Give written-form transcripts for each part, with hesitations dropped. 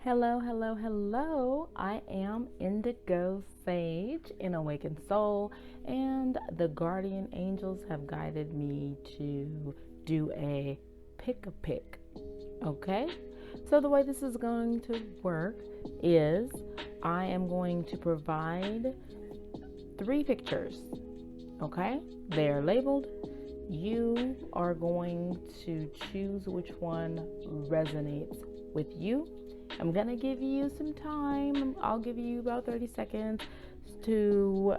Hello, hello, hello. I am Indigo Sage in Awakened Soul, and the guardian angels have guided me to do a pick. Okay? So the way this is going to work is I am going to provide 3 pictures. Okay? They are labeled. You are going to choose which one resonates with you. I'm going to give you some time. I'll give you about 30 seconds to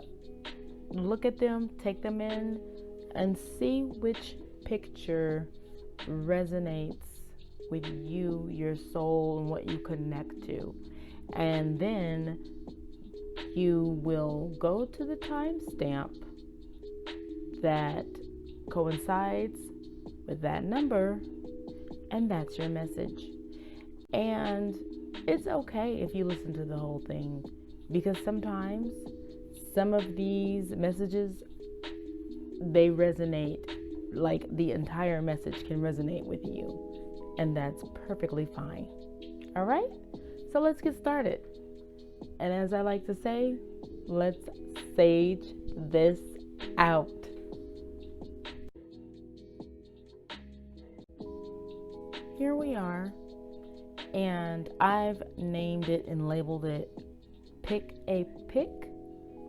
look at them, take them in, and see which picture resonates with you, your soul, and what you connect to. And then you will go to the timestamp that coincides with that number, and that's your message. And it's okay if you listen to the whole thing, because sometimes some of these messages, they resonate, like the entire message can resonate with you, and that's perfectly fine. All right, so let's get started. And as I like to say, let's sage this out. Here we are. And I've named it and labeled it Pick a Pic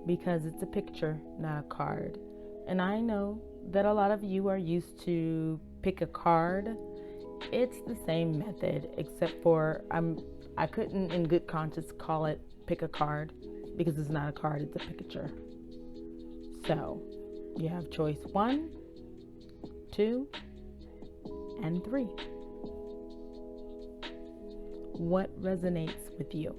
because it's a picture, not a card. And I know that a lot of you are used to pick a card. It's the same method, except for I couldn't in good conscience call it pick a card because it's not a card, it's a picture. So you have choice 1, 2, and 3. What resonates with you?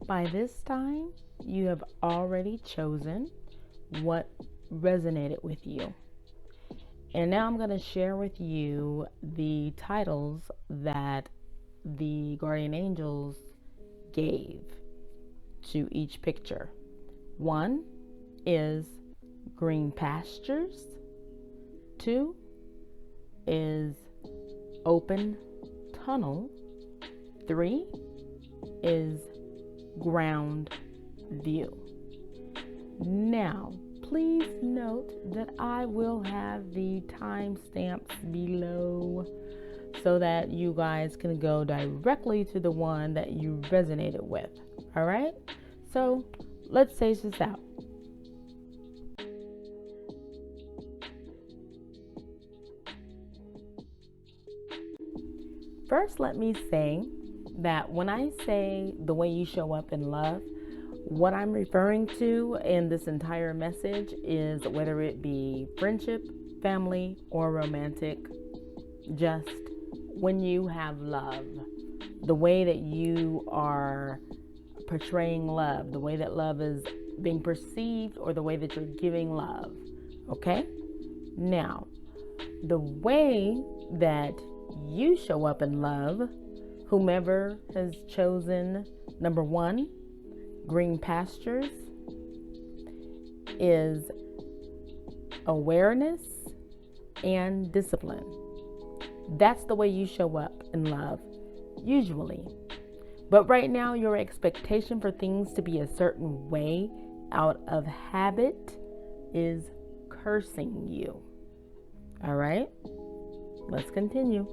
By this time, you have already chosen what resonated with you. And now I'm going to share with you the titles that the guardian angels gave to each picture. 1 is green pastures. 2 is open tunnel. 3 is ground view. Now, please note that I will have the timestamps below so that you guys can go directly to the one that you resonated with. All right? So let's sage this out. First, let me say that when I say the way you show up in love, what I'm referring to in this entire message is whether it be friendship, family, or romantic, just when you have love, the way that you are portraying love, the way that love is being perceived, or the way that you're giving love. Okay? Now, the way that you show up in love, whomever has chosen number 1, green pastures, is awareness and discipline. That's the way you show up in love, usually. But right now, your expectation for things to be a certain way out of habit is cursing you. All right? Let's continue.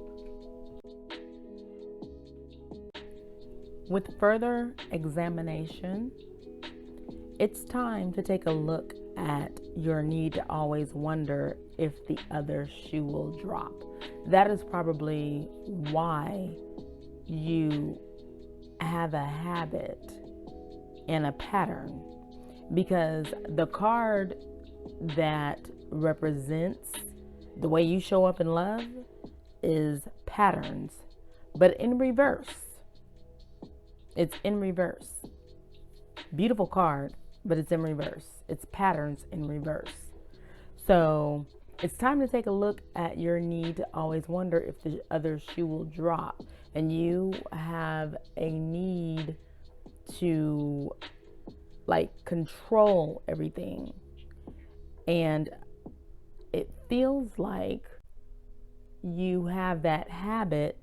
With further examination, it's time to take a look at your need to always wonder if the other shoe will drop. That is probably why you have a habit and a pattern, because the card that represents the way you show up in love is patterns, but in reverse. It's in reverse. Beautiful card, but it's in reverse. It's patterns in reverse. So it's time to take a look at your need to always wonder if the other shoe will drop. And you have a need to control everything. And it feels like you have that habit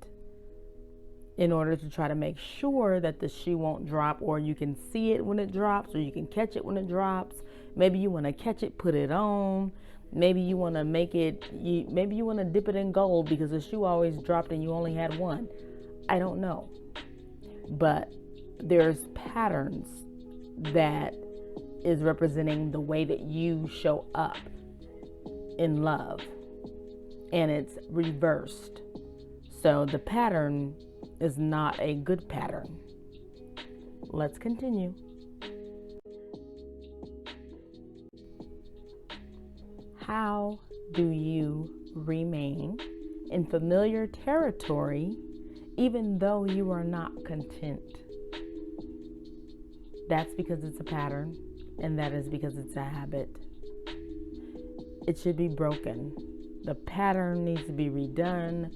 in order to try to make sure that the shoe won't drop, or you can see it when it drops, or you can catch it when it drops. Maybe you want to catch it, put it on. Maybe you want to maybe you want to dip it in gold because the shoe always dropped and you only had one. I don't know. But there's patterns that is representing the way that you show up in love, and it's reversed. So the pattern is not a good pattern. Let's continue. How do you remain in familiar territory even though you are not content? That's because it's a pattern, and that is because it's a habit. It should be broken. The pattern needs to be redone.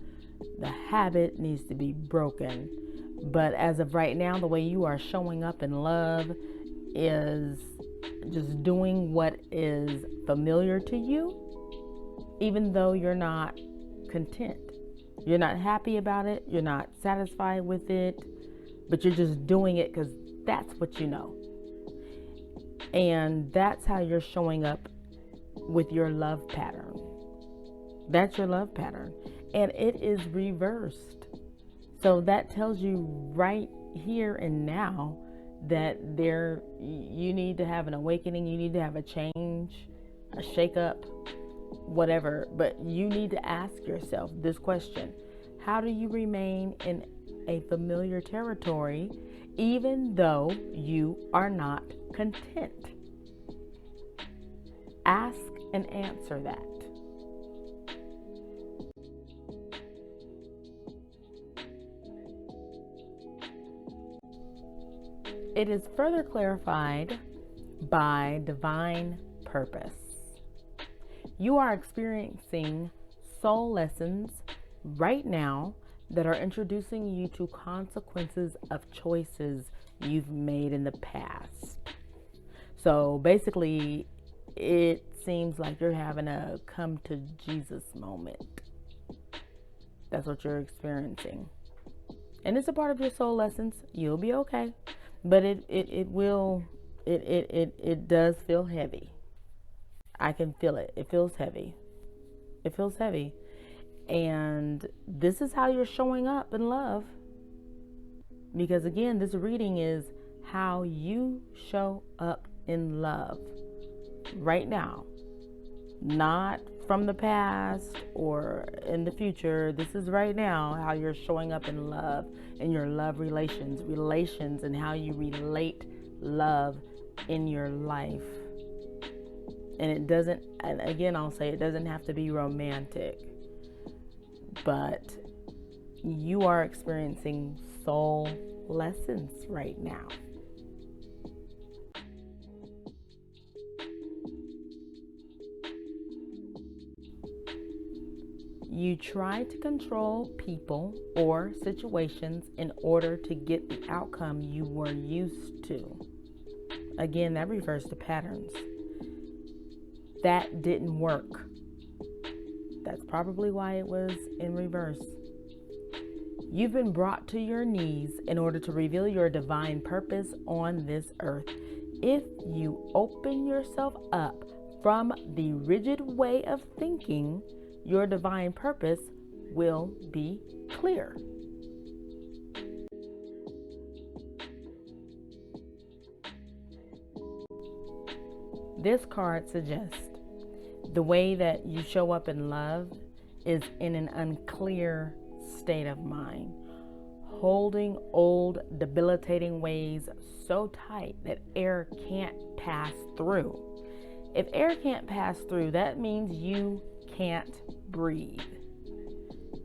The habit needs to be broken. But as of right now, the way you are showing up in love is just doing what is familiar to you, even though you're not content. You're not happy about it. You're not satisfied with it, but you're just doing it because that's what you know. And that's how you're showing up with your love pattern. That's your love pattern. And it is reversed. So that tells you right here and now that you need to have an awakening, you need to have a change, a shake-up, whatever. But you need to ask yourself this question: how do you remain in a familiar territory even though you are not content? Ask and answer that. It is further clarified by divine purpose. You are experiencing soul lessons right now that are introducing you to consequences of choices you've made in the past. So basically, it seems like you're having a come to Jesus moment. That's what you're experiencing. And it's a part of your soul lessons. You'll be okay. But it does feel heavy. I can feel it. It feels heavy. It feels heavy. And this is how you're showing up in love. Because again, this reading is how you show up in love right now. Not from the past or in the future. This is right now how you're showing up in love, in your love relations and how you relate love in your life. And it doesn't, and again, I'll say it doesn't have to be romantic, but you are experiencing soul lessons right now. You try to control people or situations in order to get the outcome you were used to. Again, that refers to patterns. That didn't work. That's probably why it was in reverse. You've been brought to your knees in order to reveal your divine purpose on this earth. If you open yourself up from the rigid way of thinking, your divine purpose will be clear. This card suggests the way that you show up in love is in an unclear state of mind, holding old, debilitating ways so tight that air can't pass through. If air can't pass through, that means you can't breathe.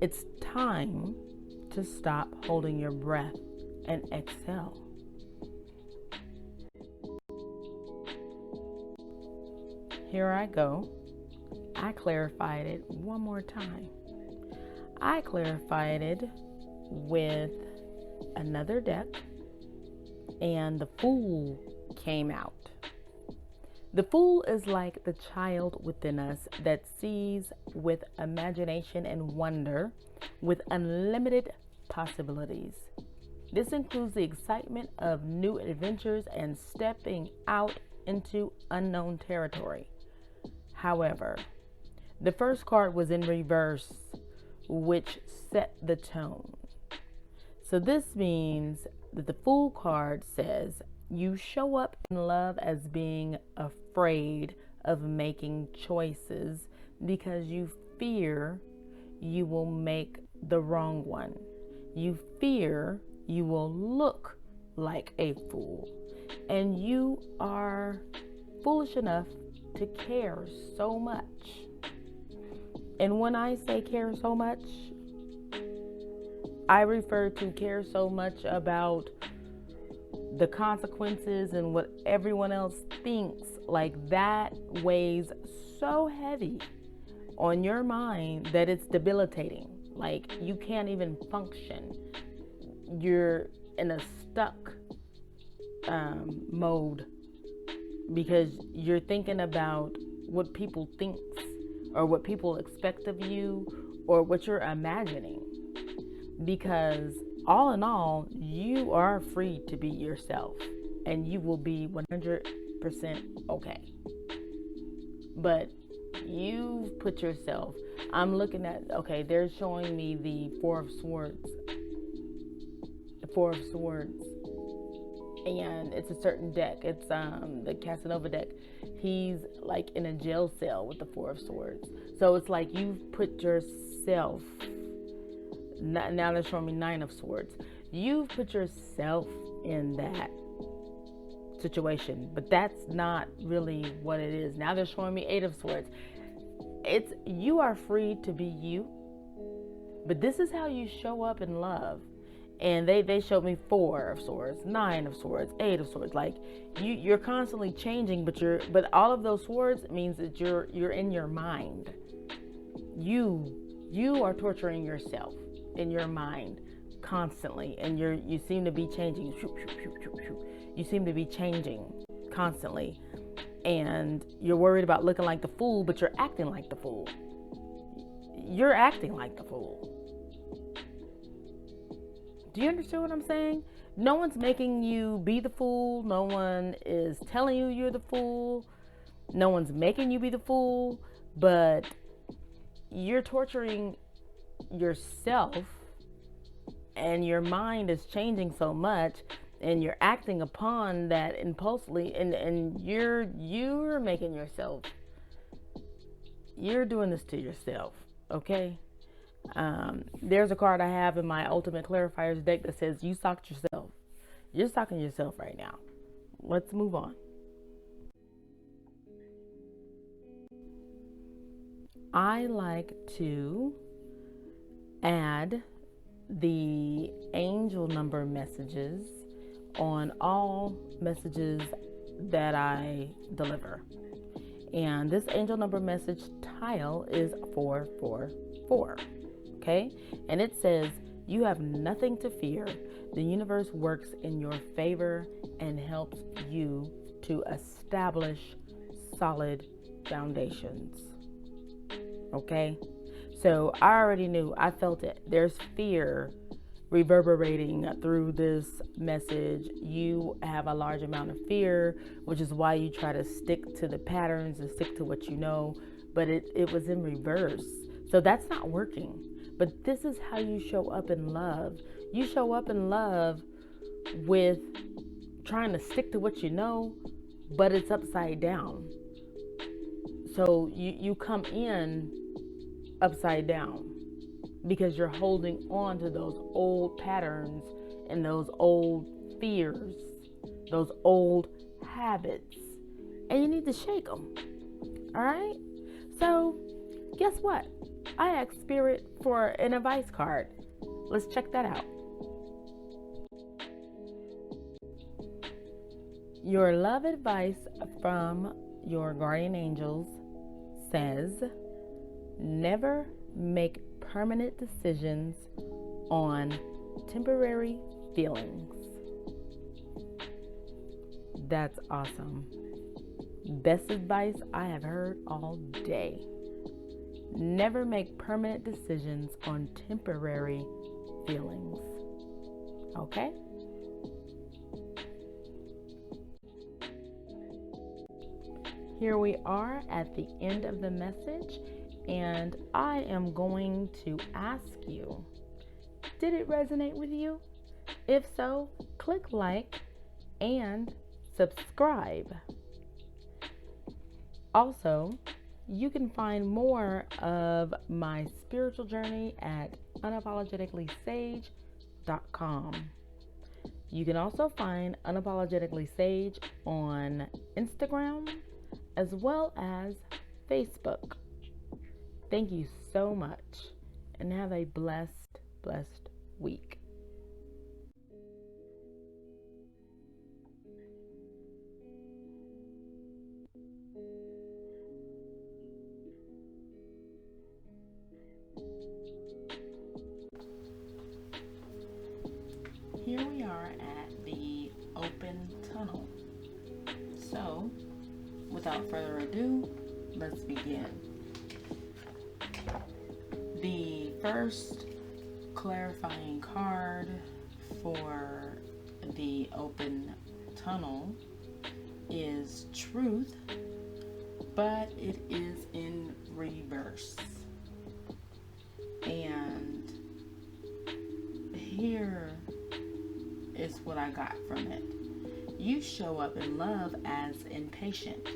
It's time to stop holding your breath and exhale. here I go. I clarified it one more time. I clarified it with another deck, and the Fool came out. The Fool is like the child within us that sees with imagination and wonder, with unlimited possibilities. This includes the excitement of new adventures and stepping out into unknown territory. However, the first card was in reverse, which set the tone. So this means that the Fool card says you show up in love as being afraid of making choices because you fear you will make the wrong one. You fear you will look like a fool. And you are foolish enough to care so much. And when I say care so much, I refer to care so much about the consequences and what everyone else thinks. Like, that weighs so heavy on your mind that it's debilitating. Like, you can't even function. You're in a stuck mode because you're thinking about what people think or what people expect of you or what you're imagining. Because all in all, you are free to be yourself and you will be 100% okay. But you've put yourself, I'm looking at, okay, they're showing me the Four of Swords. The Four of Swords. And it's a certain deck. It's the Casanova deck. He's like in a jail cell with the Four of Swords. So it's like you've put yourself, now they're showing me Nine of Swords. You've put yourself in that situation, but that's not really what it is. Now they're showing me Eight of Swords. It's, you are free to be you, but this is how you show up in love. And they showed me Four of Swords, Nine of Swords, Eight of Swords. Like, you're constantly changing, but all of those swords means that you're in your mind. You are torturing yourself in your mind constantly, and you seem to be changing. You seem to be changing constantly, and you're worried about looking like the fool, but you're acting like the fool. You're acting like the fool. Do you understand what I'm saying? No one's making you be the fool. No one is telling you you're the fool. No one's making you be the fool, but you're torturing yourself, and your mind is changing so much, and you're acting upon that impulsively, and you're making yourself, you're doing this to yourself, okay? There's a card I have in my Ultimate Clarifiers deck that says you stalked yourself. You're stalking yourself right now. Let's move on. I like to add the angel number messages on all messages that I deliver. And this angel number message tile is 444. Okay? And it says, you have nothing to fear. The universe works in your favor and helps you to establish solid foundations. Okay? So I already knew, I felt it. There's fear reverberating through this message. You have a large amount of fear, which is why you try to stick to the patterns and stick to what you know, but it was in reverse. So that's not working. But this is how you show up in love. You show up in love with trying to stick to what you know, but it's upside down. So you come in upside down because you're holding on to those old patterns and those old fears, those old habits, and you need to shake them. All right? So guess what? I asked Spirit for an advice card. Let's check that out. Your love advice from your guardian angels says, never make permanent decisions on temporary feelings. That's awesome. Best advice I have heard all day. Never make permanent decisions on temporary feelings. Okay? Here we are at the end of the message, and I am going to ask you, did it resonate with you? If so, click like and subscribe. Also, you can find more of my spiritual journey at unapologeticallysage.com. You can also find Unapologetically Sage on Instagram as well as Facebook. Thank you so much and have a blessed week. Here we are at the open tunnel. So, without further ado, let's begin. The first clarifying card for the open tunnel is truth, but it is in reverse. And here is what I got from it. You show up in love as impatient.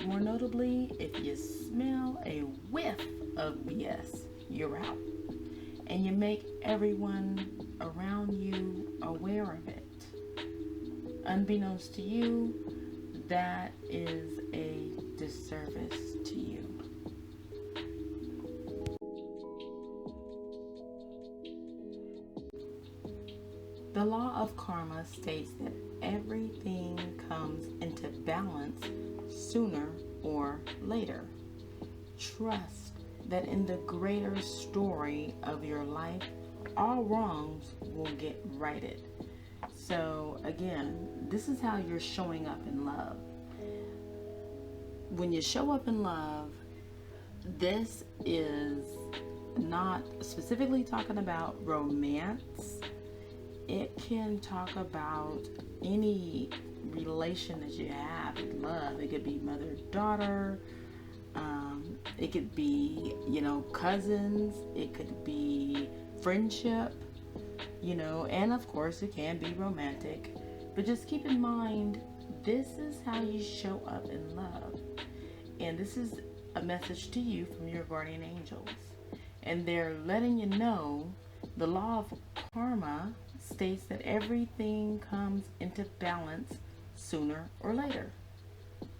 More notably, if you smell a whiff of BS, you're out. And you make everyone around you aware of it. Unbeknownst to you, that is a disservice to you. The law of karma states that everything comes into balance sooner or later. Trust that in the greater story of your life, all wrongs will get righted. So again, this is how you're showing up in love. When you show up in love, this is not specifically talking about romance. It can talk about any relation that you have in love. It could be mother-daughter. It could be, cousins. It could be friendship, and of course it can be romantic. But just keep in mind, this is how you show up in love. And this is a message to you from your guardian angels. And they're letting you know the law of karma states that everything comes into balance sooner or later.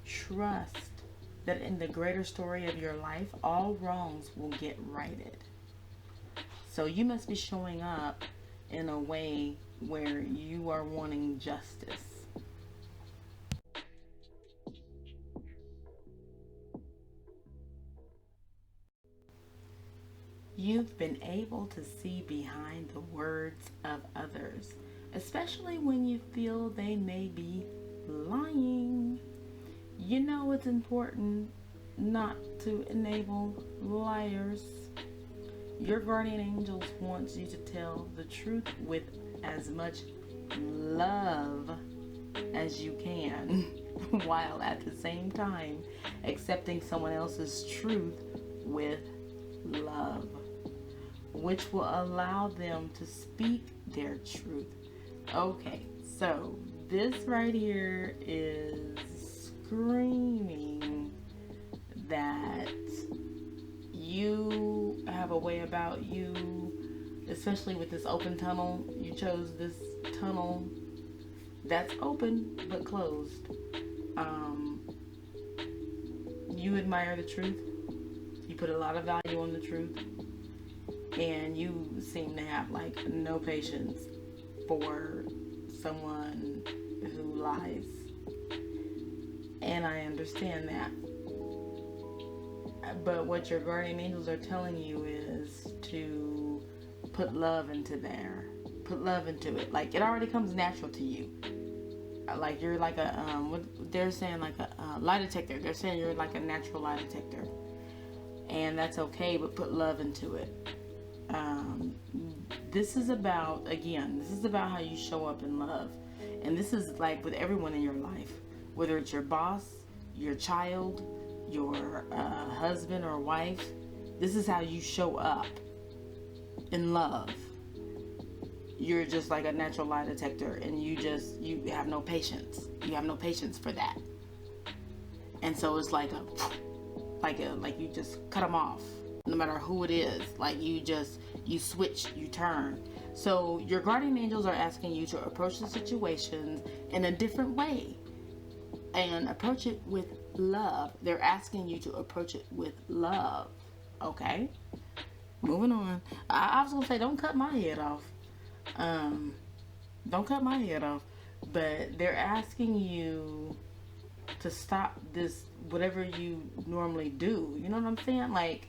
Trust that in the greater story of your life, all wrongs will get righted. So you must be showing up in a way where you are wanting justice. You've been able to see behind the words of others, especially when you feel they may be lying. You know it's important not to enable liars. Your guardian angels wants you to tell the truth with as much love as you can, while at the same time accepting someone else's truth with love, which will allow them to speak their truth. Okay, so this right here is screaming that you have a way about you, especially with this open tunnel. You chose this tunnel that's open but closed. You admire the truth. You put a lot of value on the truth, and you seem to have like no patience for someone who lies. And I understand that. But what your guardian angels are telling you is to put love into there. Put love into it. Like, it already comes natural to you. Like, you're like a, they're saying like a lie detector. They're saying you're like a natural lie detector. And that's okay, but put love into it. This is about, again, this is about how you show up in love. And this is like with everyone in your life. Whether it's your boss, your child, your husband or wife. This is how you show up in love. You're just like a natural lie detector, and you have no patience. You have no patience for that. And so it's like you just cut them off, no matter who it is. Like you switch, you turn. So your guardian angels are asking you to approach the situations in a different way and approach it with love. They're asking you to approach it with love. Okay? Moving on. I was going to say, don't cut my head off. Don't cut my head off. But they're asking you to stop this, whatever you normally do. You know what I'm saying? Like,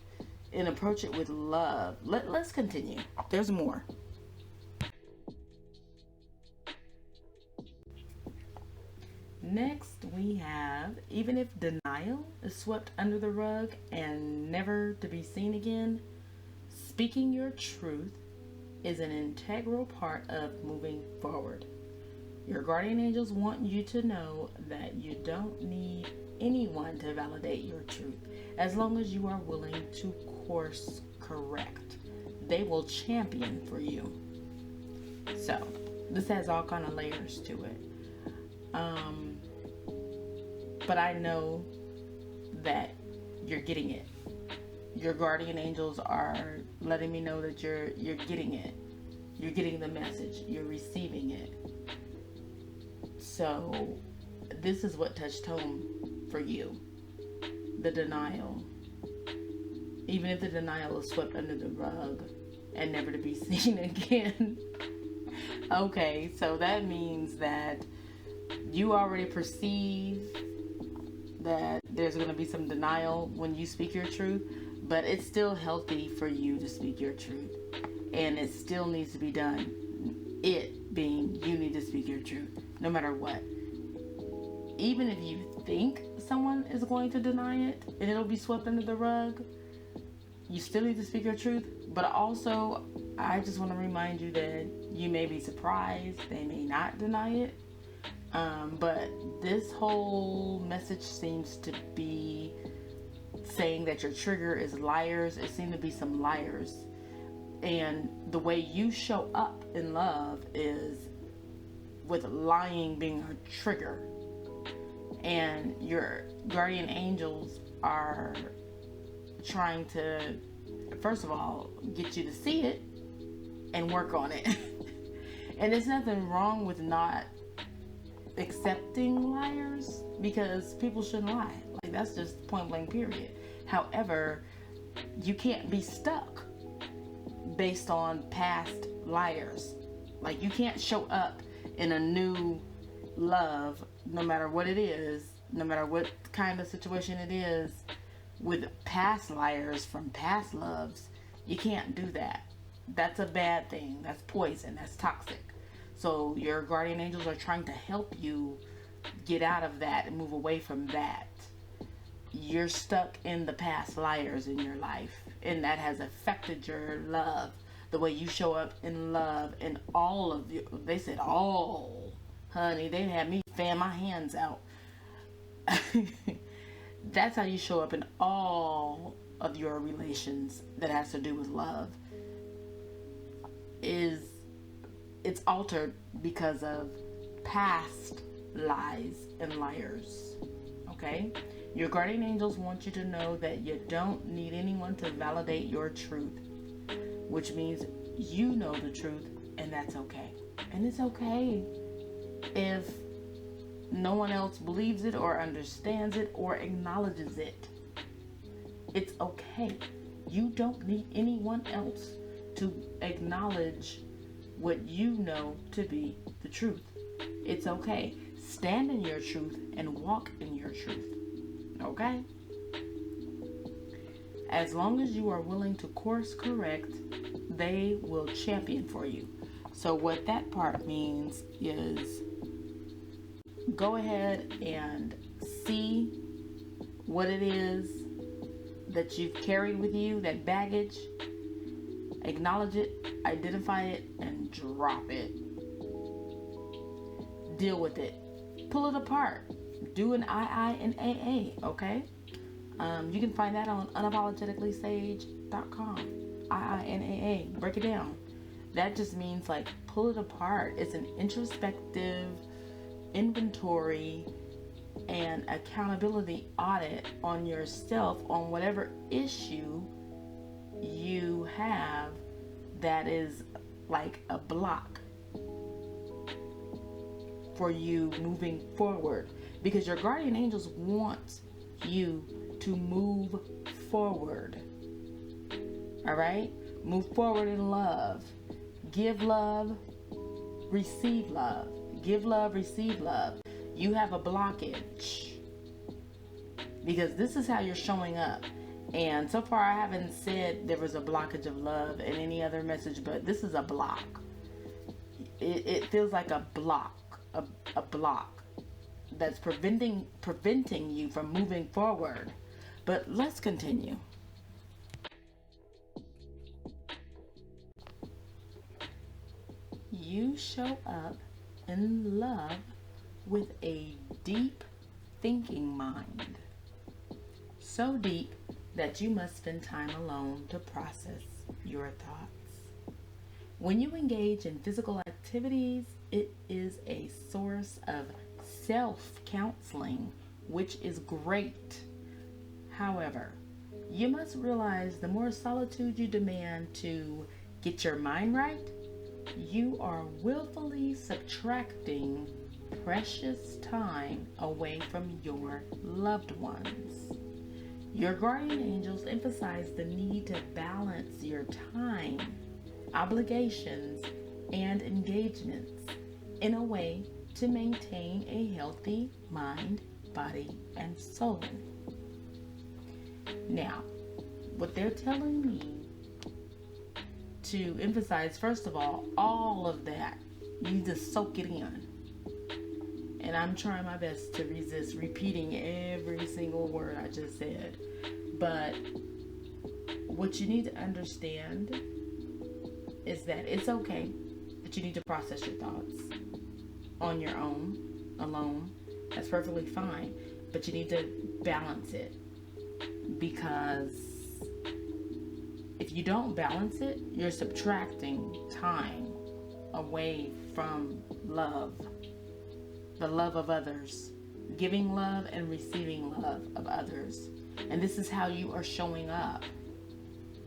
and approach it with love. Let's continue. There's more. Next, we have, even if denial is swept under the rug and never to be seen again, speaking your truth is an integral part of moving forward. Your guardian angels want you to know that you don't need anyone to validate your truth, as long as you are willing to course correct. They will champion for you. So, this has all kind of layers to it. But I know that you're getting it. Your guardian angels are letting me know that you're getting it. You're getting the message. You're receiving it. So this is what touched home for you. The denial. Even if the denial is swept under the rug and never to be seen again. Okay, so that means that you already perceive that there's going to be some denial when you speak your truth, but it's still healthy for you to speak your truth, and it still needs to be done. It being, you need to speak your truth no matter what. Even if you think someone is going to deny it and it'll be swept under the rug, you still need to speak your truth. But also, I just want to remind you that you may be surprised they may not deny it. But this whole message seems to be saying that your trigger is liars. It seems to be some liars. And the way you show up in love is with lying being a trigger. And your guardian angels are trying to, first of all, get you to see it and work on it. And there's nothing wrong with not accepting liars, because people shouldn't lie. Like, that's just point blank period. However, you can't be stuck based on past liars. Like, you can't show up in a new love, no matter what it is, no matter what kind of situation it is, with past liars from past loves. You can't do that. That's a bad thing. That's poison. That's toxic. So your guardian angels are trying to help you get out of that and move away from that. You're stuck in the past liars in your life, and that has affected your love, the way you show up in love, and all of you. They said all, honey. They had me fan my hands out. That's how you show up in all of your relations that has to do with love. It's altered because of past lies and liars. Okay? Your guardian angels want you to know that you don't need anyone to validate your truth, which means you know the truth, and that's okay. And it's okay if no one else believes it or understands it or acknowledges it. It's okay. You don't need anyone else to acknowledge what you know to be the truth. It's okay. stand in your truth, and walk in your truth. Okay? As long as you are willing to course correct, they will champion for you. So what that part means is go ahead and see what it is that you've carried with you, that baggage. Acknowledge it, identify it, and drop it. Deal with it. Pull it apart. Do an II and AA, okay? You can find that on unapologeticallysage.com. II and AA. Break it down. That just means like pull it apart. It's an introspective inventory and accountability audit on yourself on whatever issue you have that is like a block for you moving forward, because your guardian angels want you to move forward. All right? Move forward in love. Give love, receive love. Give love, receive love. You have a blockage because this is how you're showing up. And so far I haven't said there was a blockage of love in any other message, but this is a block. It feels like a block, a block that's preventing you from moving forward. But let's continue. You show up in love with a deep thinking mind. So deep that you must spend time alone to process your thoughts. When you engage in physical activities, it is a source of self-counseling, which is great. However, you must realize the more solitude you demand to get your mind right, you are willfully subtracting precious time away from your loved ones. Your guardian angels emphasize the need to balance your time, obligations, and engagements in a way to maintain a healthy mind, body, and soul. Now, what they're telling me to emphasize, first of all of that, you need to soak it in. And I'm trying my best to resist repeating every single word I just said. But what you need to understand is that it's okay that you need to process your thoughts on your own, alone. That's perfectly fine. But you need to balance it. Because if you don't balance it, you're subtracting time away from love. The love of others, giving love and receiving love of others. And this is how you are showing up.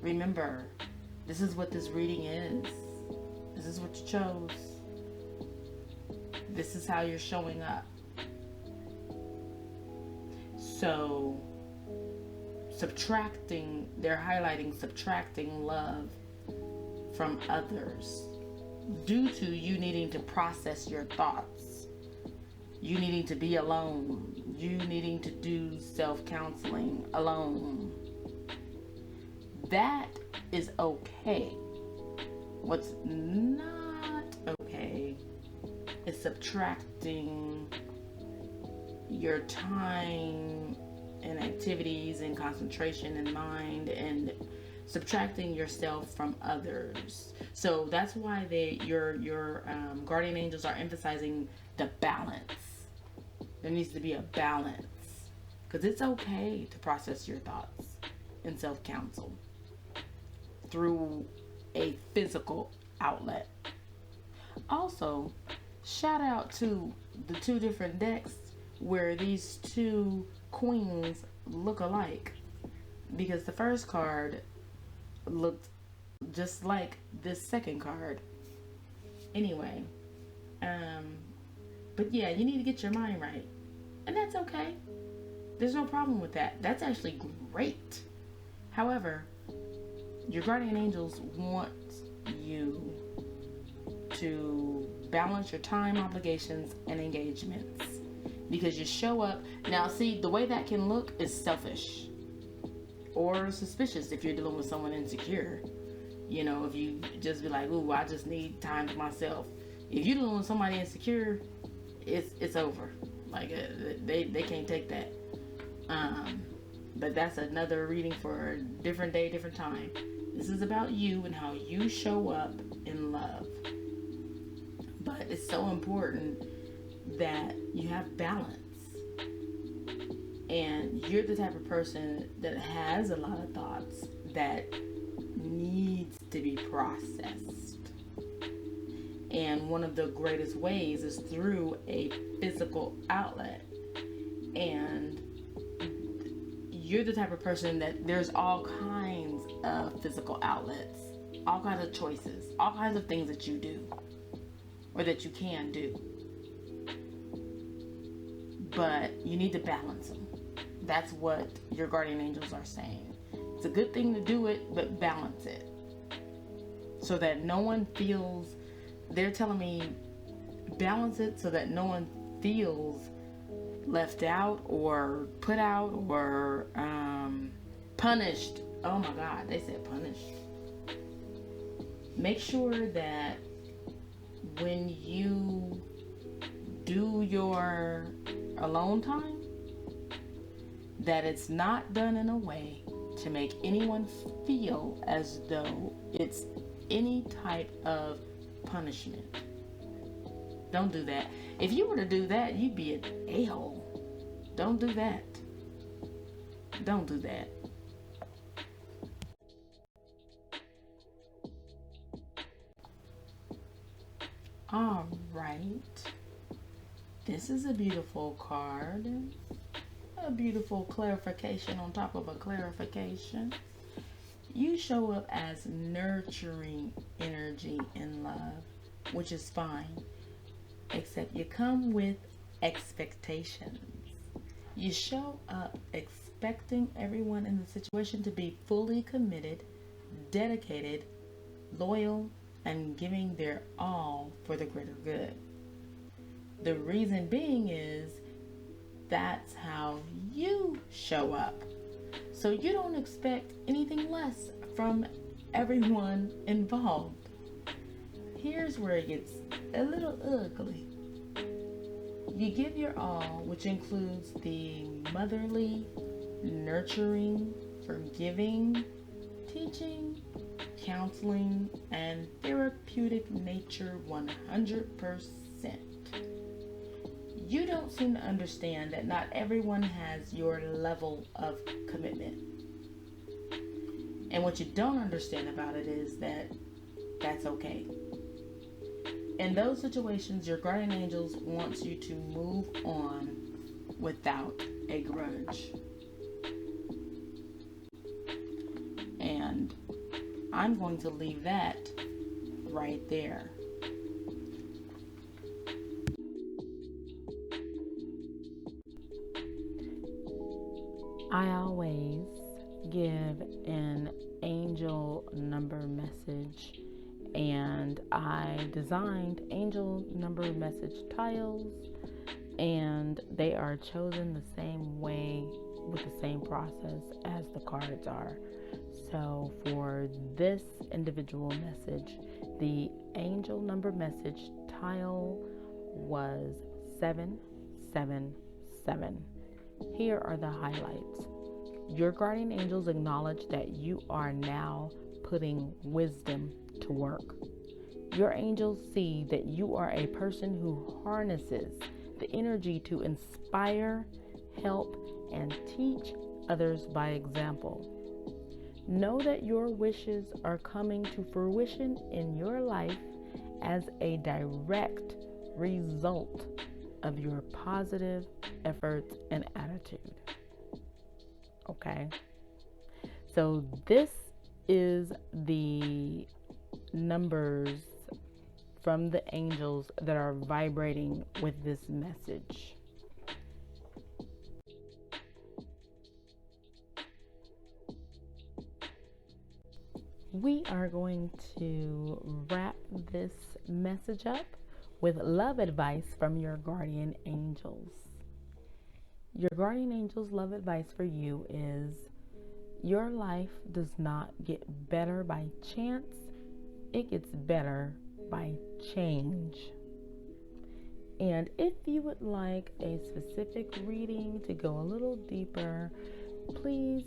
Remember, this is what this reading is. This is what you chose. This is how you're showing up. So, they're highlighting subtracting love from others due to you needing to process your thoughts. You needing to be alone. You needing to do self-counseling alone. That is okay. What's not okay is subtracting your time and activities and concentration and mind and subtracting yourself from others. So that's why your guardian angels are emphasizing the balance. There needs to be a balance, because it's okay to process your thoughts and self-counsel through a physical outlet. Also, shout out to the two different decks where these two queens look alike, because the first card looked just like this second card. Anyway, but yeah, you need to get your mind right. And that's okay. There's no problem with that. That's actually great. However, your guardian angels want you to balance your time, obligations, and engagements. Because you show up. Now, see, the way that can look is selfish or suspicious if you're dealing with someone insecure. You know, if you just be like, ooh, I just need time to myself. If you're dealing with somebody insecure, it's over. Like, they can't take that. But that's another reading for a different day, different time. This is about you and how you show up in love. But it's so important that you have balance. And you're the type of person that has a lot of thoughts that needs to be processed. And one of the greatest ways is through a physical outlet. And you're the type of person that there's all kinds of physical outlets, all kinds of choices, all kinds of things that you do or that you can do. But you need to balance them. That's what your guardian angels are saying. It's a good thing to do it, but balance it. So that no one feels, they're telling me balance it so that no one feels left out or put out or punished. Oh my God, they said punished. Make sure that when you do your alone time, that it's not done in a way to make anyone feel as though it's any type of punishment. Don't do that. If you were to do that, you'd be an a-hole. Don't do that. Don't do that. All right. This is a beautiful card. A beautiful clarification on top of a clarification. You show up as nurturing energy in love, which is fine. Except you come with expectations. You show up expecting everyone in the situation to be fully committed, dedicated, loyal, and giving their all for the greater good. The reason being is that's how you show up. So you don't expect anything less from everyone involved. Here's where it gets a little ugly. You give your all, which includes the motherly, nurturing, forgiving, teaching, counseling, and therapeutic nature 100%. You don't seem to understand that not everyone has your level of commitment. And what you don't understand about it is that that's okay. In those situations, your guardian angels wants you to move on without a grudge. And I'm going to leave that right there. I always give an angel number message, and I designed angel number message tiles, and they are chosen the same way with the same process as the cards are. So for this individual message, the angel number message tile was 777. Here are the highlights. Your guardian angels acknowledge that you are now putting wisdom to work. Your angels see that you are a person who harnesses the energy to inspire, help, and teach others by example. Know that your wishes are coming to fruition in your life as a direct result of your positive efforts and attitude. Okay? So this is the numbers from the angels that are vibrating with this message. We are going to wrap this message up with love advice from your guardian angels. Your guardian angels' love advice for you is your life does not get better by chance, it gets better by change. And if you would like a specific reading to go a little deeper, please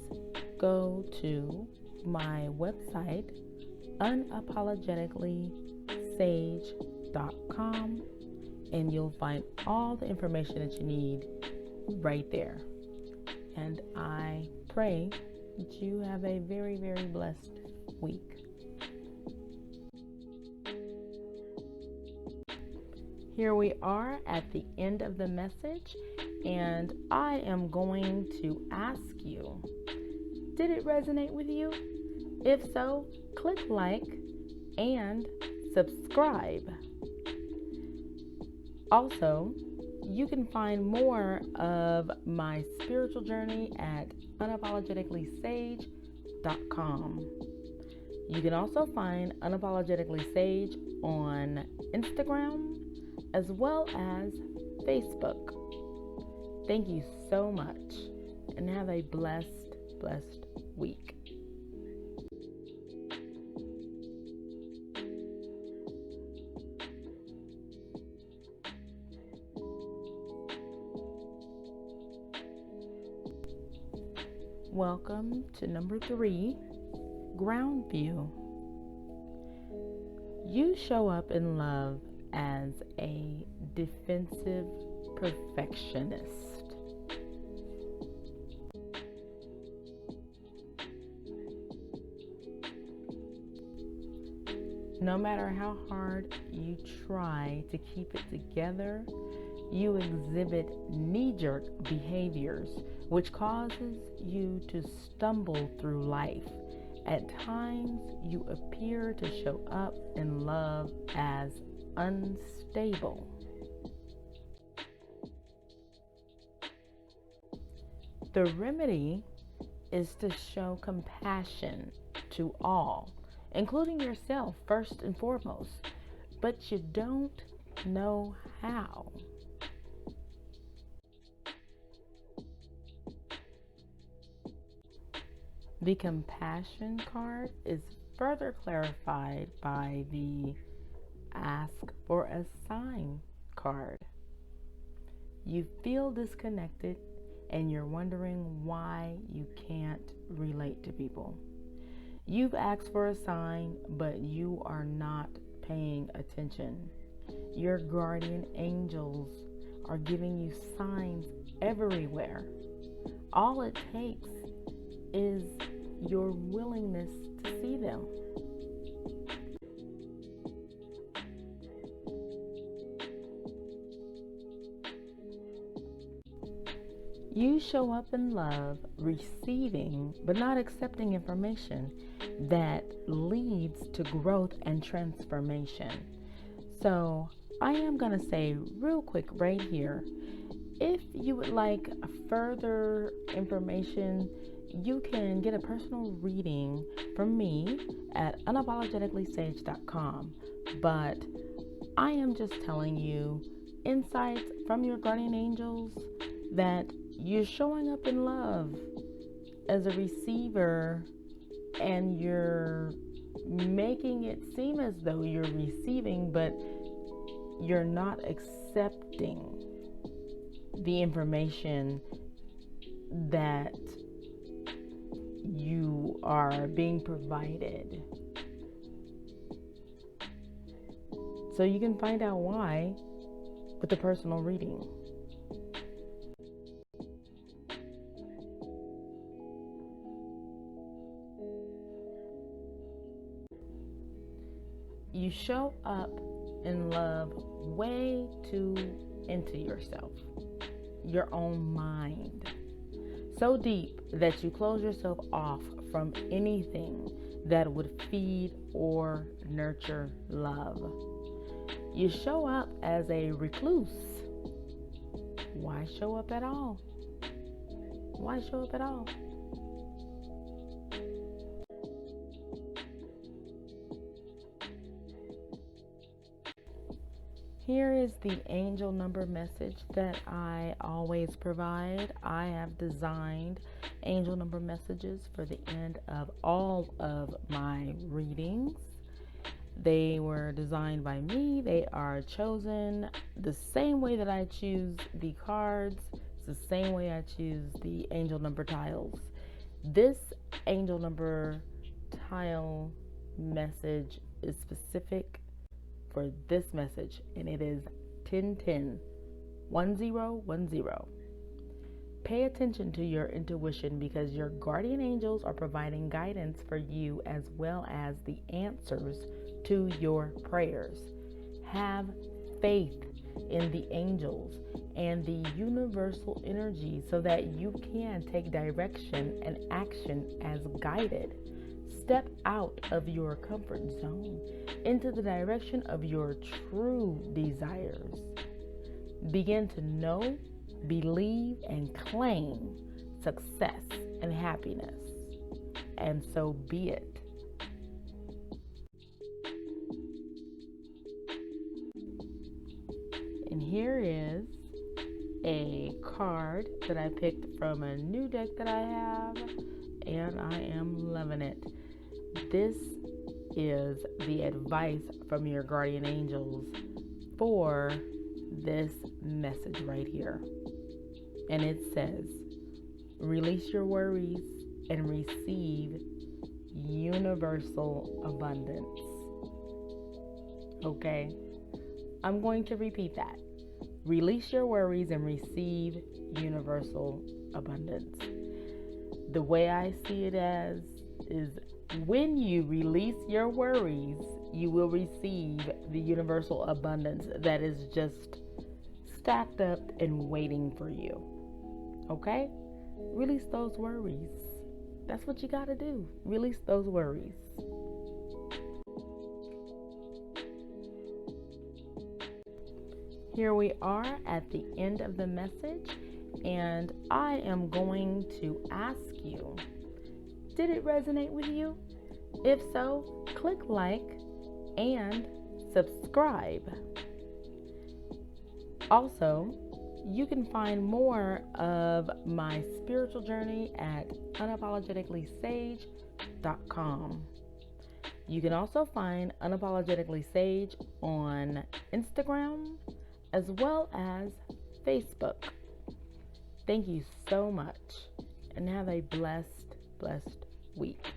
go to my website, unapologeticallysage.com, and you'll find all the information that you need right there. And I pray that you have a very, very blessed week. Here we are at the end of the message, and I am going to ask you, did it resonate with you? If so, click like and subscribe. Also, you can find more of my spiritual journey at unapologeticallysage.com. You can also find Unapologetically Sage on Instagram as well as Facebook. Thank you so much and have a blessed week. Welcome to number 3, ground view. You show up in love as a defensive perfectionist. No matter how hard you try to keep it together, you exhibit knee-jerk behaviors, which causes you to stumble through life. At times, you appear to show up in love as unstable. The remedy is to show compassion to all, including yourself first and foremost, but you don't know how. The compassion card is further clarified by the ask for a sign card. You feel disconnected and you're wondering why you can't relate to people. You've asked for a sign, but you are not paying attention. Your guardian angels are giving you signs everywhere. All it takes is your willingness to see them. You show up in love, receiving but not accepting information that leads to growth and transformation. So I am going to say real quick right here, if you would like further information, you can get a personal reading from me at unapologeticallysage.com. But I am just telling you insights from your guardian angels that you're showing up in love as a receiver and you're making it seem as though you're receiving, but you're not accepting the information that you are being provided. So you can find out why with the personal reading. You show up in love way too into yourself, your own mind. So deep that you close yourself off from anything that would feed or nurture love. You show up as a recluse. Why show up at all? Why show up at all? Here is the angel number message that I always provide. I have designed angel number messages for the end of all of my readings. They were designed by me. They are chosen the same way that I choose the cards. It's the same way I choose the angel number tiles. This angel number tile message is specific for this message, and it is 1010 1010. Pay attention to your intuition because your guardian angels are providing guidance for you as well as the answers to your prayers. Have faith in the angels and the universal energy so that you can take direction and action as guided. Step out of your comfort zone into the direction of your true desires. Begin to know, believe, and claim success and happiness. And so be it. And here is a card that I picked from a new deck that I have, and I am loving it. This is the advice from your guardian angels for this message right here. And it says, release your worries and receive universal abundance. Okay? I'm going to repeat that. Release your worries and receive universal abundance. The way I see it as is when you release your worries, you will receive the universal abundance that is just stacked up and waiting for you. Okay? Release those worries. That's what you got to do. Release those worries. Here we are at the end of the message, and I am going to ask you, did it resonate with you? If so, click like and subscribe. Also, you can find more of my spiritual journey at unapologeticallysage.com. You can also find Unapologetically Sage on Instagram as well as Facebook. Thank you so much and have a blessed week.